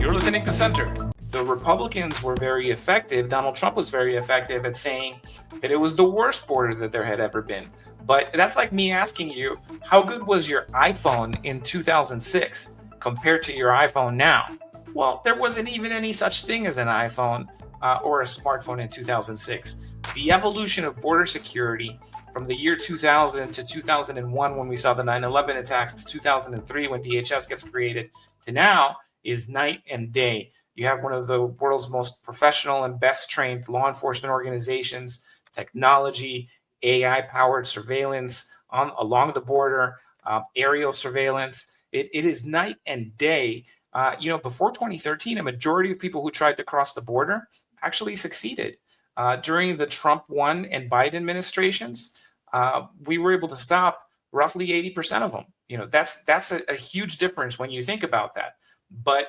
You're listening to Center. The Republicans were very effective. Donald Trump was very effective at saying that it was the worst border that there had ever been. But that's like me asking you, how good was your iPhone in 2006 compared to your iPhone now? Well, there wasn't even any such thing as an iPhone or a smartphone in 2006. The evolution of border security from the year 2000 to 2001 when we saw the 9/11 attacks to 2003 when DHS gets created to now is night and day. You have one of the world's most professional and best trained law enforcement organizations, technology, AI-powered surveillance along the border, aerial surveillance. It is night and day. Before 2013, a majority of people who tried to cross the border actually succeeded. During the Trump 1 and Biden administrations, we were able to stop roughly 80% of them. That's a huge difference when you think about that. But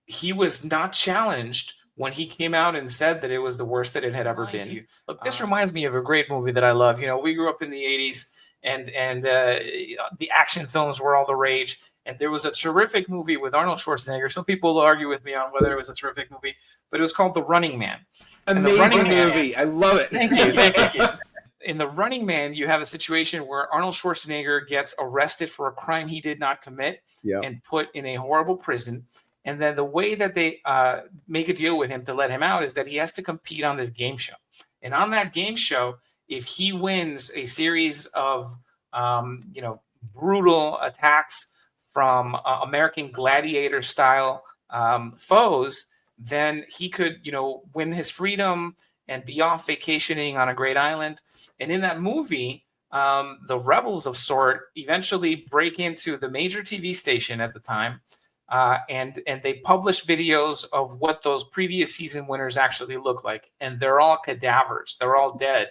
he was not challenged when he came out and said that it was the worst that it had ever been. Look, this reminds me of a great movie that I love. We grew up in the 80s and the action films were all the rage. And there was a terrific movie with Arnold Schwarzenegger. Some people will argue with me on whether it was a terrific movie, but it was called The Running Man. Amazing movie. I love it. Thank you. In The Running Man, you have a situation where Arnold Schwarzenegger gets arrested for a crime he did not commit and put in a horrible prison. And then the way that they make a deal with him to let him out is that he has to compete on this game show. And on that game show, if he wins a series of, brutal attacks from American Gladiator style foes, then he could, win his freedom and be off vacationing on a great island. And in that movie, the rebels of sort eventually break into the major TV station at the time, and they publish videos of what those previous season winners actually look like. And they're all cadavers. They're all dead.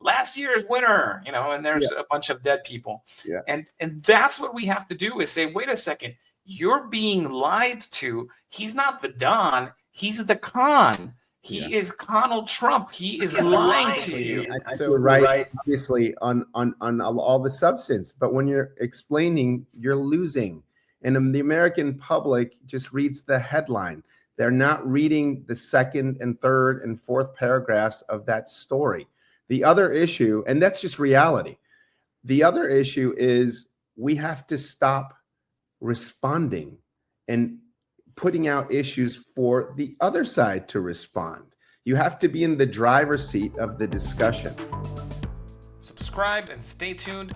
Last year's winner, and there's a bunch of dead people. Yeah. And that's what we have to do is say, wait a second, you're being lied to. He's not the Don. He's the con. He is Donald Trump. He is lying to you. So right, obviously, on all the substance. But when you're explaining, you're losing. And the American public just reads the headline. They're not reading the second and third and fourth paragraphs of that story. The other issue, and that's just reality. The other issue is we have to stop responding and putting out issues for the other side to respond. You have to be in the driver's seat of the discussion. Subscribe and stay tuned